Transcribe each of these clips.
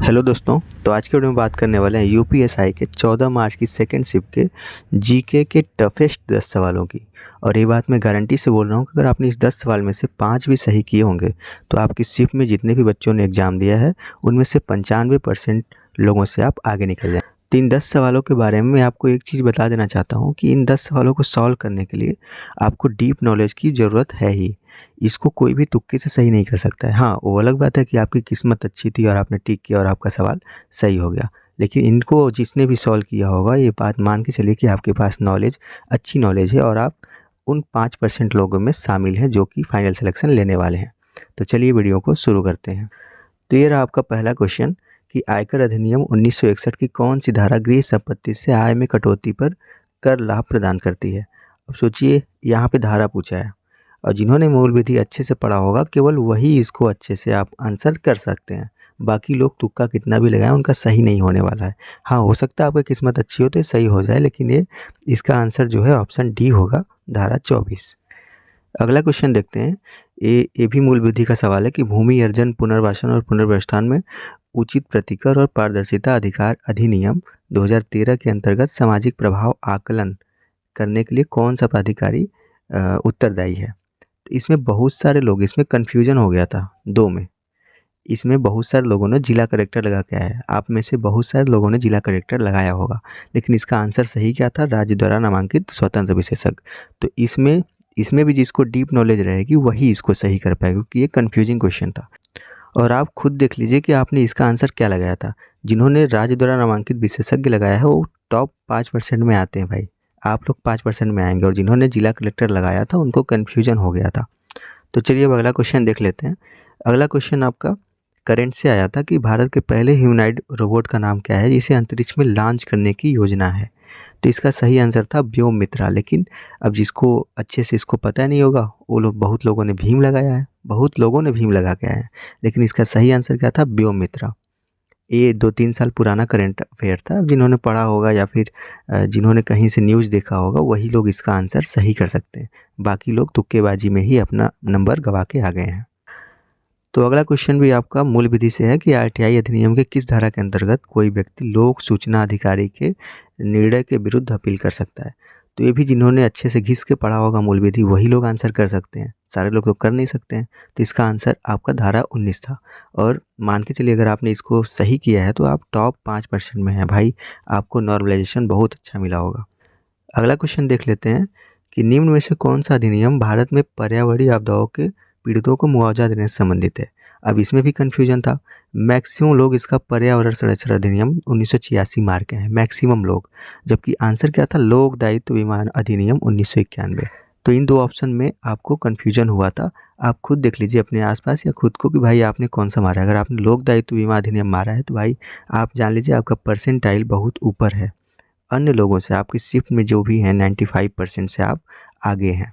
Hello दोस्तों। तो आज के वीडियो में बात करने वाले हैं यूपीएसआई के 14 मार्च की सेकंड शिफ्ट के जीके के टफेस्ट 10 सवालों की। और ये बात मैं गारंटी से बोल रहा हूँ कि अगर आपने इस 10 सवाल में से 5 भी सही किए होंगे तो आपकी शिफ्ट में जितने भी बच्चों ने एग्ज़ाम दिया है उनमें से 95% लोगों से आप आगे निकल जाएँ। तो इन 10 सवालों के बारे में मैं आपको एक चीज़ बता देना चाहता हूँ कि इन 10 सवालों को सॉल्व करने के लिए आपको डीप नॉलेज की ज़रूरत है ही। इसको कोई भी तुक्के से सही नहीं कर सकता है। हाँ, वो अलग बात है कि आपकी किस्मत अच्छी थी और आपने टिक किया और आपका सवाल सही हो गया। लेकिन इनको जिसने भी सॉल्व किया होगा ये बात मान के चलिए कि आपके पास नॉलेज अच्छी नॉलेज है और आप उन 5% लोगों में शामिल हैं जो कि फाइनल सिलेक्शन लेने वाले हैं। तो चलिए वीडियो को शुरू करते हैं। तो ये रहा आपका पहला क्वेश्चन कि आयकर अधिनियम 1961 की कौन सी धारा गृह संपत्ति से आय में कटौती पर कर लाभ प्रदान करती है। अब सोचिए, यहाँ पे धारा पूछा है और जिन्होंने मूल विधि अच्छे से पढ़ा होगा केवल वही इसको अच्छे से आप आंसर कर सकते हैं। बाकी लोग तुक्का कितना भी लगाएं उनका सही नहीं होने वाला है। हाँ, हो सकता है आपकी किस्मत अच्छी हो तो ये सही हो जाए, लेकिन ये इसका आंसर जो है ऑप्शन डी होगा, धारा 24। अगला क्वेश्चन देखते हैं। ये भी मूल विधि का सवाल है कि भूमि अर्जन पुनर्वासन और पुनर्व्यवस्थान में उचित प्रतिकर और पारदर्शिता अधिकार अधिनियम 2013 के अंतर्गत सामाजिक प्रभाव आकलन करने के लिए कौन सा प्राधिकारी उत्तरदायी है। तो इसमें बहुत सारे लोग, इसमें कन्फ्यूजन हो गया था दो में। इसमें बहुत सारे लोगों ने जिला कलेक्टर लगा के आया है। आप में से बहुत सारे लोगों ने जिला कलेक्टर लगाया होगा, लेकिन इसका आंसर सही क्या था, राज्य द्वारा नामांकित स्वतंत्र विशेषज्ञ। तो इसमें भी जिसको डीप नॉलेज रहेगी वही इसको सही कर पाएगा, क्योंकि ये कन्फ्यूजिंग क्वेश्चन था। और आप खुद देख लीजिए कि आपने इसका आंसर क्या लगाया था। जिन्होंने राज्य द्वारा नामांकित विशेषज्ञ लगाया है वो टॉप 5% में आते हैं भाई। आप लोग 5% में आएंगे और जिन्होंने जिला कलेक्टर लगाया था उनको कन्फ्यूजन हो गया था। तो चलिए अब अगला क्वेश्चन देख लेते हैं। अगला क्वेश्चन आपका करंट से आया था कि भारत के पहले ह्यूमनॉइड रोबोट का नाम क्या है जिसे अंतरिक्ष में लॉन्च करने की योजना है। तो इसका सही आंसर था व्योम मित्रा। लेकिन अब जिसको अच्छे से इसको पता नहीं होगा वो लोग, बहुत लोगों ने भीम लगाया है, बहुत लोगों ने भीम लगा के आए हैं, लेकिन इसका सही आंसर क्या था, व्योम मित्रा। ये 2-3 साल पुराना करंट अफेयर था। अब जिन्होंने पढ़ा होगा या फिर जिन्होंने कहीं से न्यूज़ देखा होगा वही लोग इसका आंसर सही कर सकते हैं। बाकी लोग तुक्केबाजी में ही अपना नंबर गवा के आ गए हैं। तो अगला क्वेश्चन भी आपका मूल विधि से है कि आरटीआई अधिनियम के किस धारा के अंतर्गत कोई व्यक्ति लोक सूचना अधिकारी के निर्णय के विरुद्ध अपील कर सकता है। तो ये भी जिन्होंने अच्छे से घिस के पढ़ा होगा मूल विधि वही लोग आंसर कर सकते हैं, सारे लोग तो कर नहीं सकते हैं। तो इसका आंसर आपका धारा 19 था। और मान के चलिए अगर आपने इसको सही किया है तो आप टॉप 5% में हैं भाई, आपको नॉर्मलाइजेशन बहुत अच्छा मिला होगा। अगला क्वेश्चन देख लेते हैं कि निम्न में से कौन सा अधिनियम भारत में पर्यावरणीय आपदाओं के पीड़ितों को मुआवजा देने से संबंधित है। अब इसमें भी कन्फ्यूजन था। मैक्सिमम लोग इसका पर्यावरण संरक्षण अधिनियम 1986 मार के हैं, मैक्सिमम लोग, जबकि आंसर क्या था, लोक दायित्व बीमा अधिनियम 1991। तो इन दो ऑप्शन में आपको कन्फ्यूजन हुआ था। आप खुद देख लीजिए अपने आसपास या खुद को कि भाई आपने कौन सा मारा है। अगर आपने लोक दायित्व बीमा अधिनियम मारा है तो भाई आप जान लीजिए आपका परसेंटाइल बहुत ऊपर है, अन्य लोगों से आपकी शिफ्ट में जो भी हैं 95% से आप आगे हैं।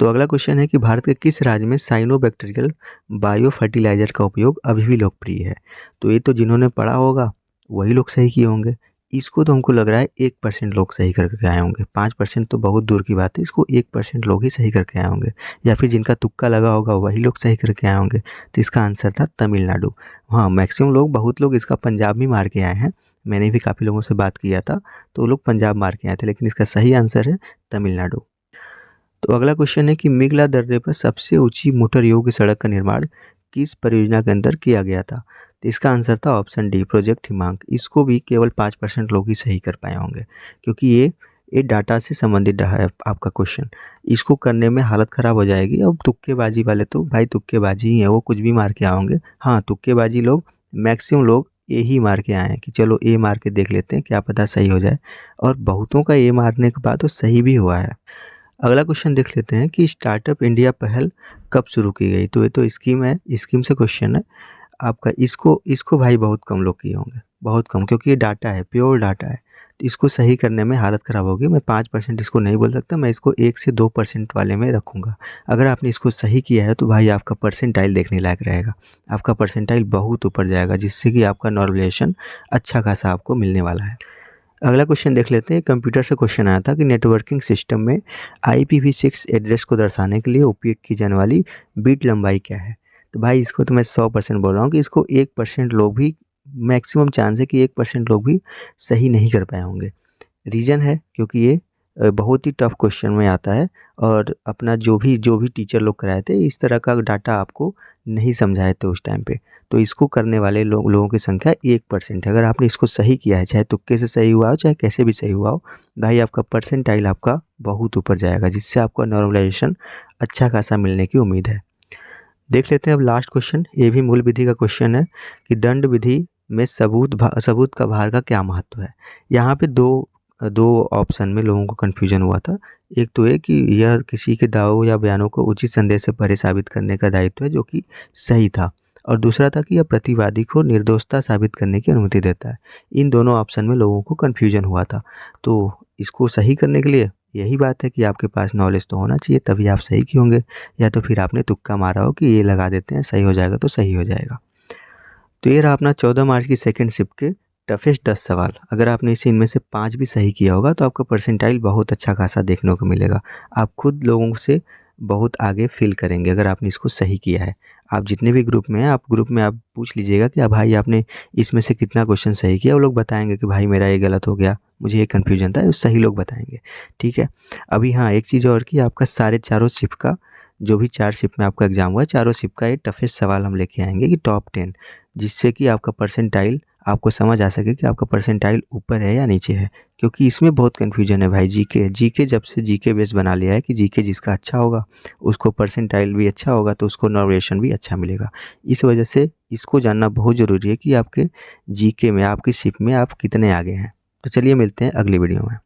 तो अगला क्वेश्चन है कि भारत के किस राज्य में साइनोबैक्टीरियल बायो फर्टिलाइजर का उपयोग अभी भी लोकप्रिय है। तो ये तो जिन्होंने पढ़ा होगा वही लोग सही किए होंगे। इसको तो हमको लग रहा है 1% लोग सही करके आए होंगे, 5% तो बहुत दूर की बात है, इसको 1% लोग ही सही करके आए होंगे, या फिर जिनका तुक्का लगा होगा वही लोग सही करके आए होंगे। तो इसका आंसर था तमिलनाडु। हाँ, मैक्सिमम लोग, बहुत लोग इसका पंजाब भी मार के आए हैं। मैंने भी काफ़ी लोगों से बात किया था तो वो लोग पंजाब मार के आए थे, लेकिन इसका सही आंसर है तमिलनाडु। तो अगला क्वेश्चन है कि मेघला दर्रे पर सबसे ऊंची मोटर योग्य सड़क का निर्माण किस परियोजना के अंदर किया गया था। तो इसका आंसर था ऑप्शन डी, प्रोजेक्ट हिमांक। इसको भी केवल 5% लोग ही सही कर पाए होंगे, क्योंकि ये डाटा से संबंधित है आपका क्वेश्चन। इसको करने में हालत ख़राब हो जाएगी। अब तुक्केबाजी वाले तो भाई तुक्केबाजी ही है, वो कुछ भी मार के आओगे। हाँ, तुक्केबाजी लोग, मैक्सिमम लोग ए ही मार के आए हैं कि चलो ए मार के देख लेते हैं, क्या पता सही हो जाए। और बहुतों का ए मारने के बाद तो सही भी हुआ है। अगला क्वेश्चन देख लेते हैं कि स्टार्टअप इंडिया पहल कब शुरू की गई। तो ये तो स्कीम है, स्कीम से क्वेश्चन है आपका। इसको भाई बहुत कम लोग किए होंगे, बहुत कम, क्योंकि ये डाटा है, प्योर डाटा है। तो इसको सही करने में हालत ख़राब होगी। मैं 5% इसको नहीं बोल सकता, मैं इसको 1 से 2% वाले में रखूँगा। अगर आपने इसको सही किया है तो भाई आपका परसेंटाइल देखने लायक रहेगा, आपका परसेंटाइल बहुत ऊपर जाएगा, जिससे कि आपका नॉर्मलाइजेशन अच्छा खासा आपको मिलने वाला है। अगला क्वेश्चन देख लेते हैं। कंप्यूटर से क्वेश्चन आया था कि नेटवर्किंग सिस्टम में IPv6 एड्रेस को दर्शाने के लिए उपयोग की जाने वाली बिट लंबाई क्या है। तो भाई इसको तो मैं 100% बोल रहा हूँ कि इसको 1% लोग भी मैक्सिमम चांस है कि 1% लोग भी सही नहीं कर पाए होंगे। रीज़न है क्योंकि ये बहुत ही टफ क्वेश्चन में आता है और अपना जो भी टीचर लोग कराए थे इस तरह का डाटा आपको नहीं समझाए थे उस टाइम पे। तो इसको करने वाले लोगों की संख्या 1% है। अगर आपने इसको सही किया है, चाहे तुक्के से सही हुआ हो, चाहे कैसे भी सही हुआ हो, भाई आपका परसेंटाइल आपका बहुत ऊपर जाएगा, जिससे आपको नॉर्मलाइजेशन अच्छा खासा मिलने की उम्मीद है। देख लेते हैं अब लास्ट क्वेश्चन। ये भी मूल विधि का क्वेश्चन है कि दंड विधि में सबूत का भार का क्या महत्व है। यहाँ पे दो ऑप्शन में लोगों को कन्फ्यूजन हुआ था। एक तो ये कि यह किसी के दावों या बयानों को उचित संदेह से परे साबित करने का दायित्व है, जो कि सही था, और दूसरा था कि यह प्रतिवादी को निर्दोषता साबित करने की अनुमति देता है। इन दोनों ऑप्शन में लोगों को कन्फ्यूजन हुआ था। तो इसको सही करने के लिए यही बात है कि आपके पास नॉलेज तो होना चाहिए, तभी आप सही किए होंगे, या तो फिर आपने तुक्का मारा हो कि ये लगा देते हैं, सही हो जाएगा तो सही हो जाएगा। तो ये रहा अपना 14 मार्च की सेकंड शिफ्ट के टफेस्ट 10 सवाल। अगर आपने इनमें से 5 भी सही किया होगा तो आपका परसेंटाइल बहुत अच्छा खासा देखने को मिलेगा। आप खुद लोगों से बहुत आगे फील करेंगे अगर आपने इसको सही किया है। आप जितने भी ग्रुप में हैं, आप ग्रुप में आप पूछ लीजिएगा कि भाई आपने इसमें से कितना क्वेश्चन सही किया। वो लोग बताएंगे कि भाई मेरा ये गलत हो गया, मुझे ये कन्फ्यूजन था, सही लोग बताएंगे। ठीक है। अभी हाँ, एक चीज़ और कि आपका सारे चारों शिफ्ट का, जो भी 4 शिफ्ट में आपका एग्ज़ाम हुआ है, चारों शिफ्ट का एक टफेस्ट सवाल हम लेके आएंगे कि टॉप 10, जिससे कि आपका परसेंटाइल आपको समझ आ सके कि आपका परसेंटाइल ऊपर है या नीचे है। क्योंकि इसमें बहुत कन्फ्यूजन है भाई। जीके जब से जीके बेस बना लिया है कि जीके जिसका अच्छा होगा उसको परसेंटाइल भी अच्छा होगा, तो उसको नॉर्वेशन भी अच्छा मिलेगा। इस वजह से इसको जानना बहुत ज़रूरी है कि आपके जीके में, आपकी शिफ्ट में आप कितने आगे हैं। तो चलिए मिलते हैं अगली वीडियो में।